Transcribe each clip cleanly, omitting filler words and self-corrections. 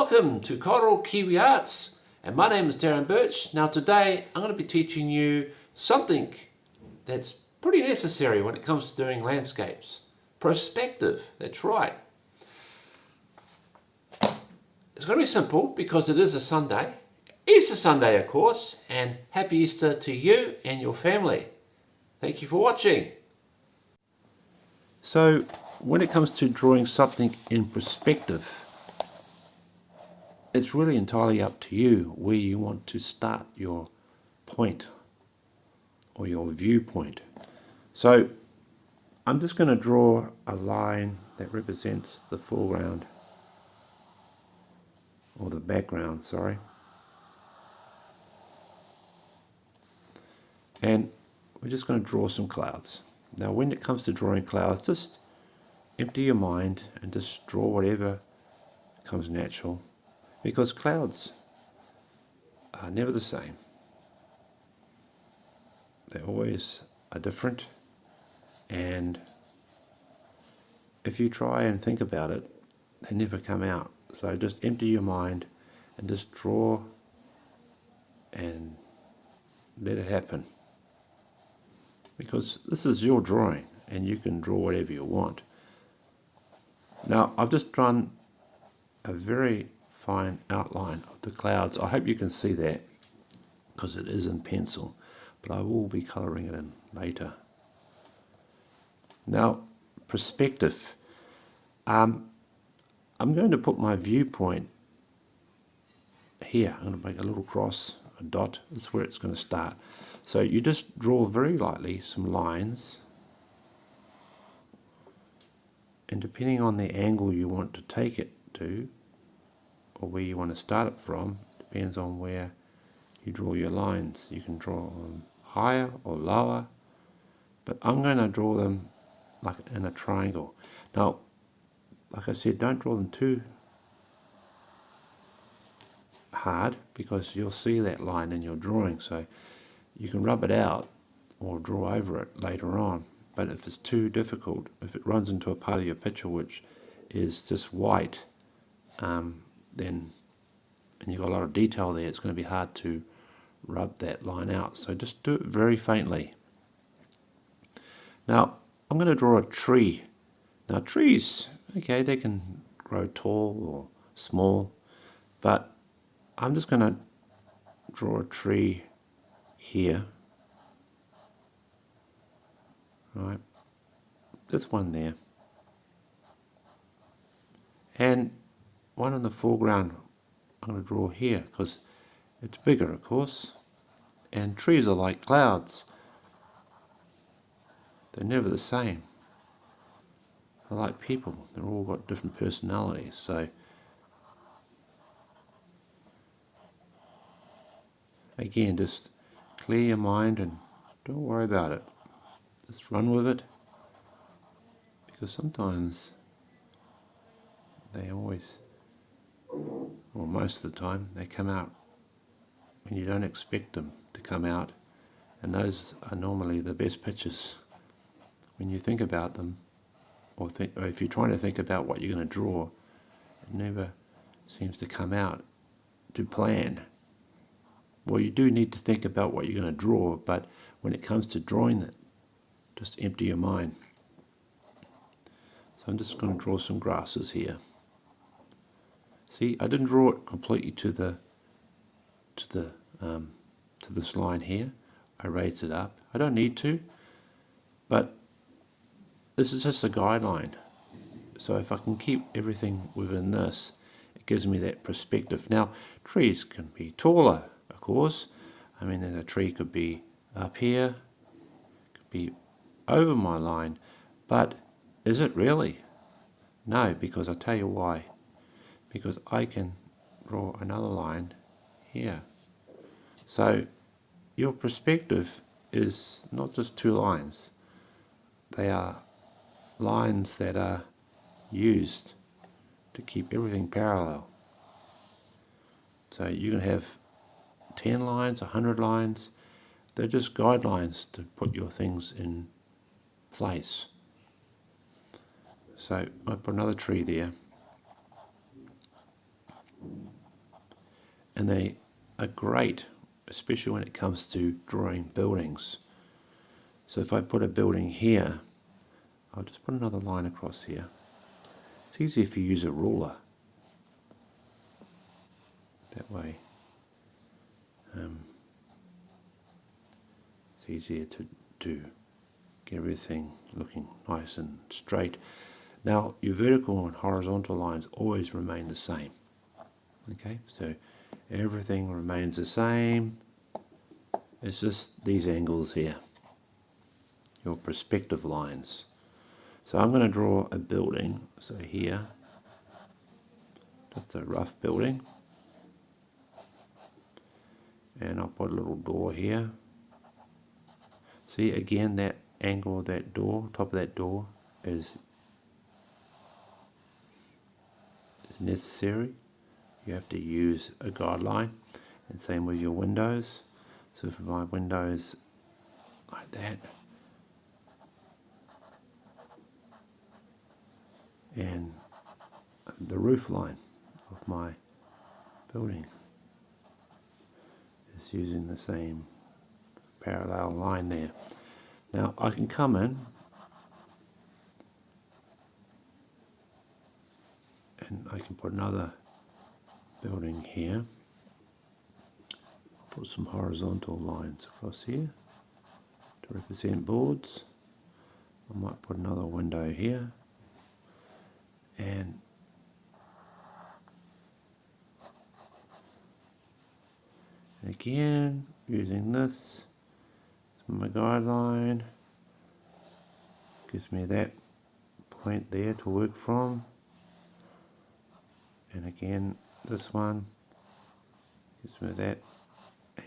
Welcome to Koru Kiwi Arts, and my name is Darren Burch. Now today I'm going to be teaching you something that's pretty necessary when it comes to doing landscapes. Perspective, that's right. It's going to be simple because it is a Sunday. Easter Sunday, of course, and happy Easter to you and your family. Thank you for watching. So when it comes to drawing something in perspective, it's really entirely up to you where you want to start your point or your viewpoint. So I'm just going to draw a line that represents the foreground, or the background, sorry. And we're just going to draw some clouds. Now when it comes to drawing clouds, just empty your mind and just draw whatever comes natural, because clouds are never the same. They always are different, and if you try and think about it, they never come out. So just empty your mind and just draw and let it happen, because this is your drawing and you can draw whatever you want. Now I've just drawn a very fine outline of the clouds. I hope you can see that because it is in pencil, but I will be colouring it in later. Now, perspective. I'm going to put my viewpoint here. I'm going to make a little cross, a dot. That's where it's going to start. So you just draw very lightly some lines, and depending on the angle you want to take it to, or where you want to start it from, depends on where you draw your lines. You can draw them higher or lower, but I'm going to draw them like in a triangle. Now, like I said, don't draw them too hard, because you'll see that line in your drawing, so you can rub it out or draw over it later on. But if it's too difficult, if it runs into a part of your picture which is just white, then, and you've got a lot of detail there, it's going to be hard to rub that line out. So just do it very faintly. Now I'm going to draw a tree. Now trees, okay, they can grow tall or small, but I'm just going to draw a tree here. Right, this one there, and one in the foreground I'm going to draw here because it's bigger, of course. And trees are like clouds, they're never the same. They're like people, they're all got different personalities. So again, just clear your mind and don't worry about it, just run with it, because sometimes they always, or most of the time, they come out when you don't expect them to come out, and those are normally the best pictures when you think about them, or if you're trying to think about what you're going to draw. It never seems to come out to plan. Well, you do need to think about what you're going to draw, but when it comes to drawing it, just empty your mind. So I'm just going to draw some grasses here. See, I didn't draw it completely to this line here. I raised it up. I don't need to, but this is just a guideline. So if I can keep everything within this, it gives me that perspective. Now, trees can be taller, of course. I mean, a tree could be up here, could be over my line, but is it really? No, because I'll tell you why. Because I can draw another line here. So your perspective is not just two lines. They are lines that are used to keep everything parallel. So you can have 10 lines, 100 lines. They're just guidelines to put your things in place. So I put another tree there. and they are great, especially when it comes to drawing buildings. So if I put a building here, I'll just put another line across here. It's easier if you use a ruler. That way it's easier to get everything looking nice and straight. Now your vertical and horizontal lines always remain the same. Okay, so everything remains the same. It's just these angles here, your perspective lines. So I'm going to draw a building. So here, just a rough building, and I'll put a little door here. See, again, that angle of that door, top of that door, is necessary. You have to use a guideline, and same with your windows. So for my windows, like that, and the roof line of my building is using the same parallel line there. Now I can come in and I can put another building here, put some horizontal lines across here to represent boards. I might put another window here, and again using this as my guideline, gives me that point there to work from, and again this one gives me that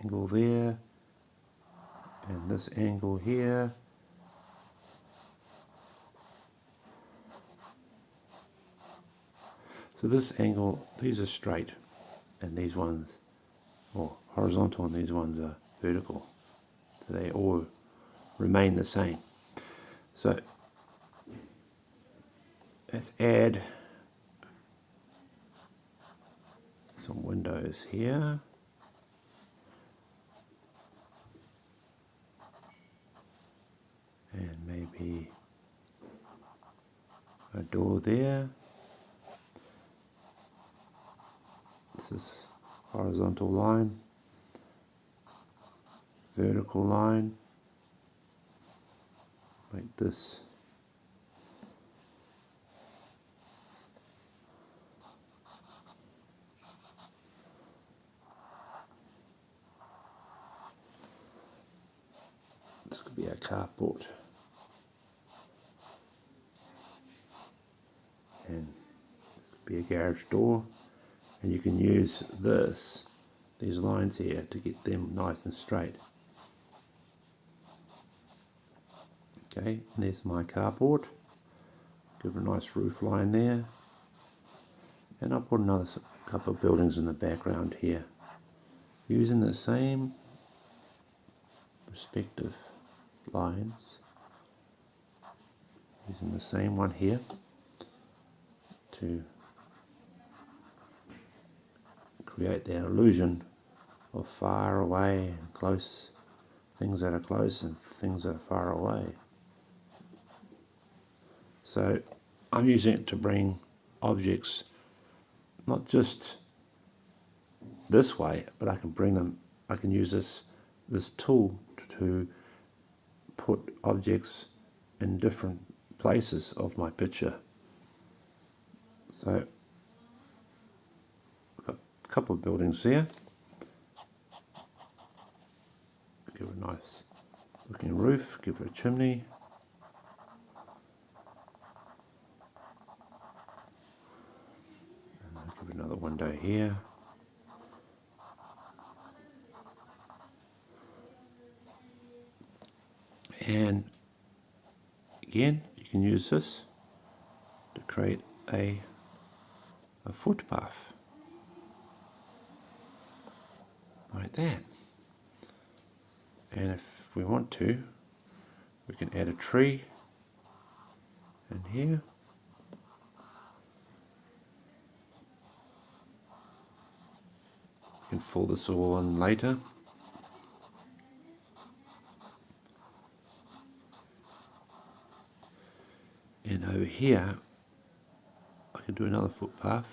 angle there, and this angle here, so this angle, these are straight and these ones, or horizontal, and these ones are vertical, so they all remain the same. So let's add some windows here, and maybe a door there. This is horizontal line, vertical line, like this. This could be a carport, and this could be a garage door, and you can use these lines here to get them nice and straight. Okay, and there's my carport. Give it a nice roof line there, and I'll put another couple of buildings in the background here, using the same perspective lines, using the same one here to create that illusion of far away and close, things that are close and things that are far away. So I'm using it to bring objects not just this way, but I can bring them, I can use this tool to put objects in different places of my picture. So I've got a couple of buildings there. Give it a nice looking roof, give it a chimney. And I'll give it another window here. And again, you can use this to create a footpath, like that. And if we want to, we can add a tree in here. can fill this all in later. And over here, I can do another footpath.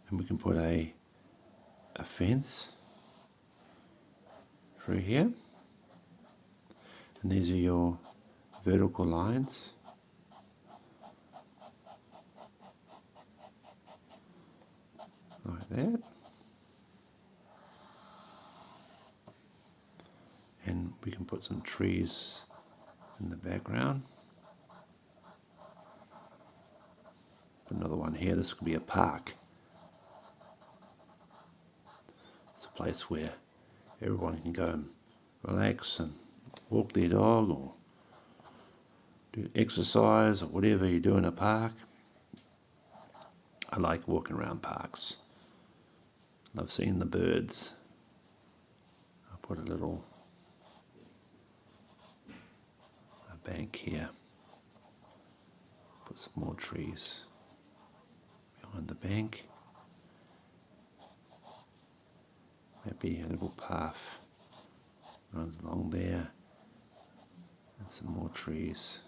And we can put a fence through here. And these are your vertical lines. Like that. And we can put some trees in the background. Another one here, this could be a park. It's a place where everyone can go and relax and walk their dog or do exercise or whatever you do in a park. I like walking around parks. Love seeing the birds. I'll put a little bank here. Put some more trees behind the bank. Maybe a little path runs along there. And some more trees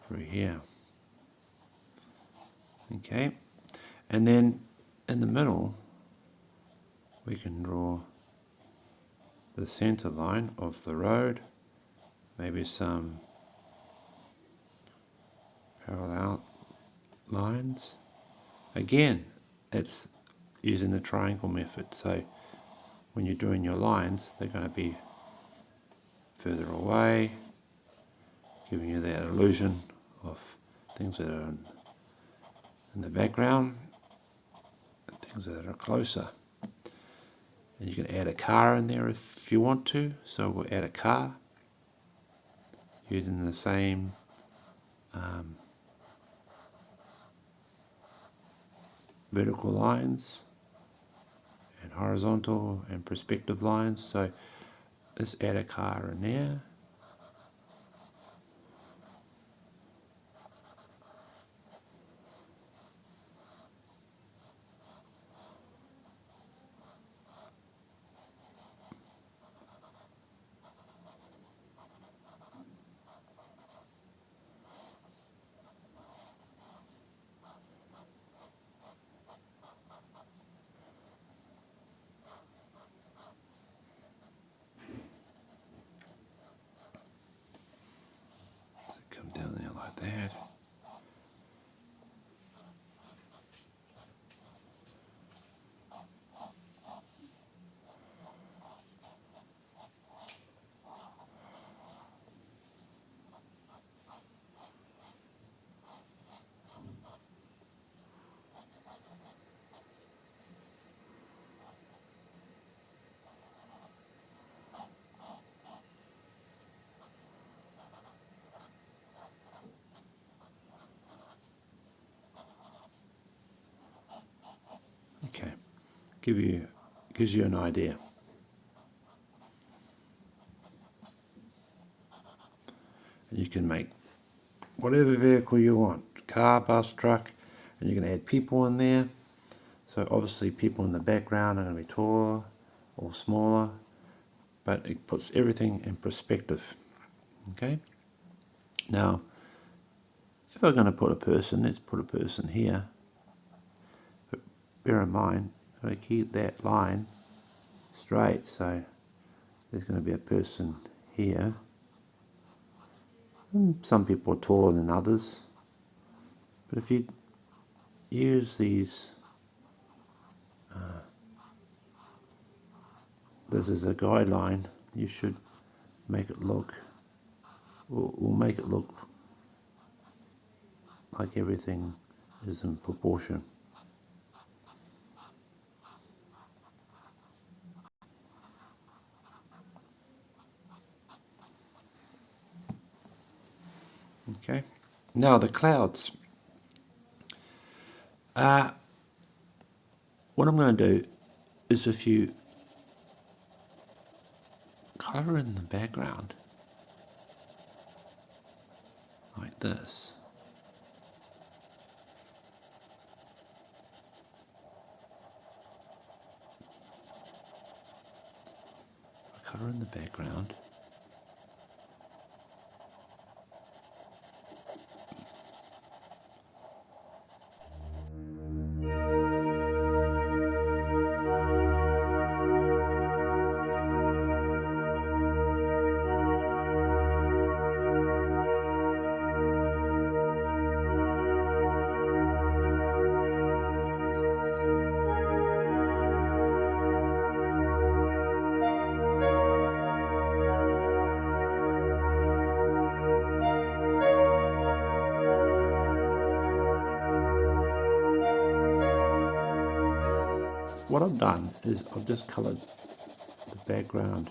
through here. Okay. And then in the middle, we can draw the center line of the road. Maybe some parallel lines. Again, it's using the triangle method. So when you're doing your lines, they're going to be further away, giving you that illusion of things that are in the background and things that are closer. And you can add a car in there if you want to. So we'll add a car using the same vertical lines and horizontal and perspective lines. So let's add a car in there. Come down there like that. Okay, gives you an idea. And you can make whatever vehicle you want, car, bus, truck, and you can add people in there. So obviously people in the background are going to be taller or smaller, but it puts everything in perspective. Okay. Now, if I'm going to put a person, let's put a person here. But bear in mind, you've got to keep that line straight. So there's going to be a person here. Some people are taller than others, but if you use these, this is a guideline, you should make it look, or make it look like everything is in proportion. Okay, now the clouds. What I'm going to do is, if you colour in the background like this, colour in the background. What I've done is I've just coloured the background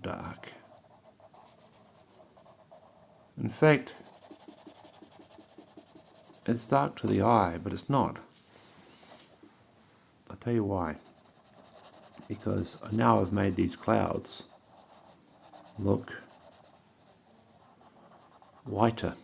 dark. In fact, it's dark to the eye, but it's not. I'll tell you why. Because now I've made these clouds look whiter.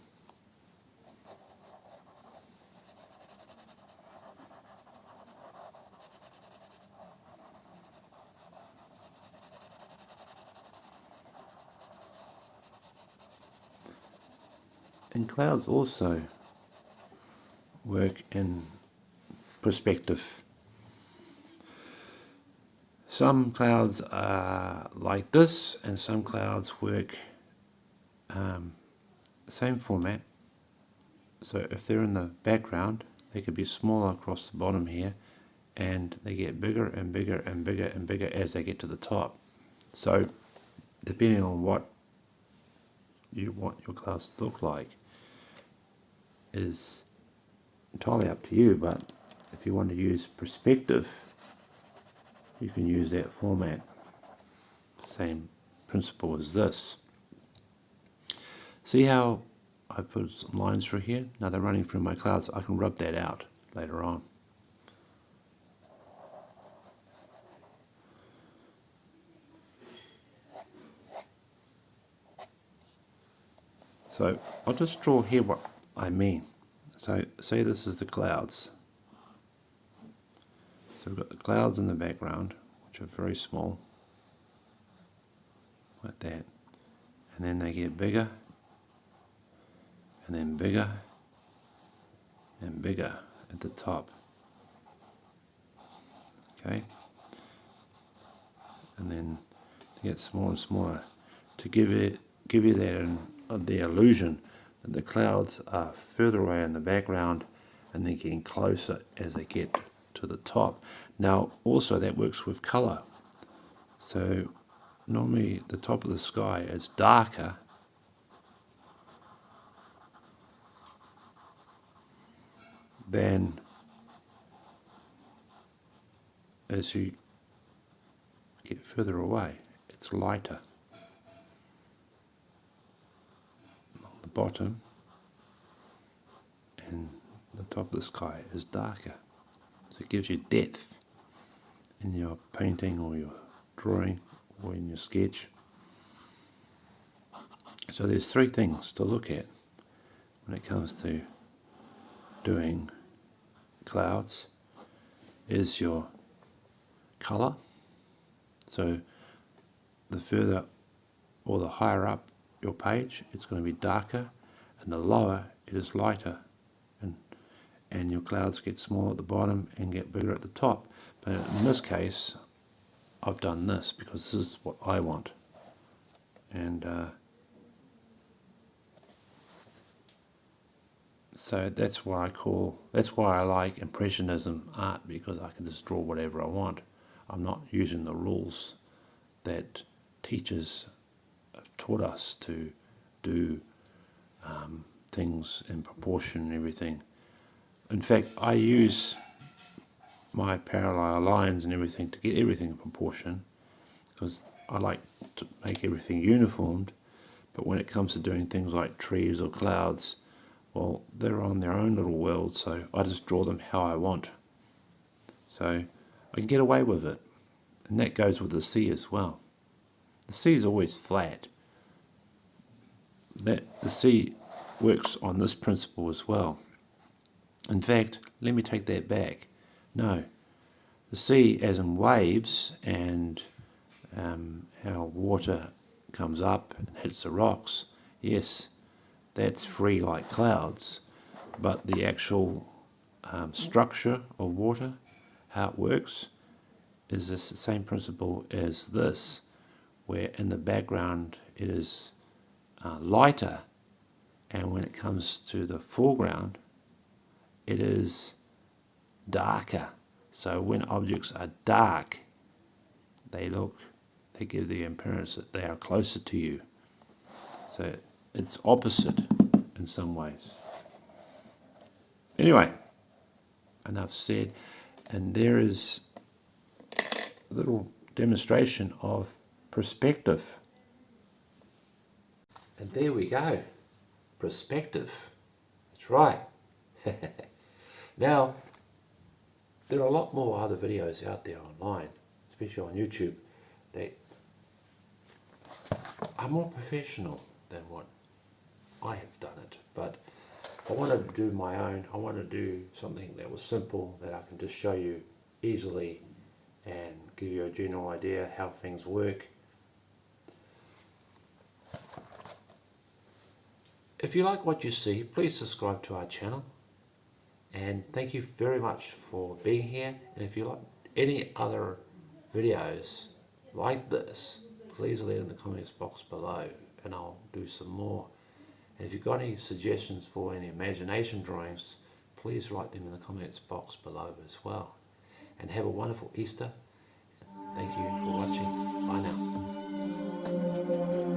And clouds also work in perspective. Some clouds are like this, and some clouds work same format. So if they're in the background, they could be smaller across the bottom here, and they get bigger and bigger and bigger and bigger as they get to the top. So depending on what you want your clouds to look like is entirely up to you, but if you want to use perspective, you can use that format. Same principle as this. See how I put some lines through here? Now they're running through my clouds. I can rub that out later on. So I'll just draw here what I mean. So say this is the clouds. So we've got the clouds in the background, which are very small, like that. And then they get bigger, and then bigger, and bigger at the top. Okay? And then they get smaller and smaller to give you that the illusion that the clouds are further away in the background and they're getting closer as they get to the top. Now also that works with colour. So normally the top of the sky is darker than as you get further away. It's lighter. Bottom and the top of the sky is darker, so it gives you depth in your painting or your drawing or in your sketch. So there's three things to look at when it comes to doing clouds. Is your colour, so the further or the higher up your page, it's going to be darker, and the lower it is lighter, and your clouds get smaller at the bottom and get bigger at the top. But in this case I've done this because this is what I want, and so that's why I like Impressionism art, because I can just draw whatever I want. I'm not using the rules that teachers taught us to do things in proportion and everything. In fact, I use my parallel lines and everything to get everything in proportion, because I like to make everything uniformed. But when it comes to doing things like trees or clouds, well, they're on their own little world, so I just draw them how I want. So I can get away with it. And that goes with the sea as well. The sea is always flat. The sea works on this principle as well. In fact, let me take that back. No, The sea as in waves, and how water comes up and hits the rocks, yes, that's free like clouds, but the actual structure of water, how it works, is this the same principle as this, where in the background it is lighter, and when it comes to the foreground it is darker. So when objects are dark, they give the appearance that they are closer to you. So it's opposite in some ways. Anyway, enough said. And there is a little demonstration of perspective. And there we go. Perspective. That's right. Now, there are a lot more other videos out there online, especially on YouTube, that are more professional than what I have done it. But I wanted to do my own. I wanted to do something that was simple, that I can just show you easily and give you a general idea how things work. If you like what you see, please subscribe to our channel. And thank you very much for being here. And if you like any other videos like this, please leave in the comments box below and I'll do some more. And if you've got any suggestions for any imagination drawings, please write them in the comments box below as well. And have a wonderful Easter. Thank you for watching. Bye now.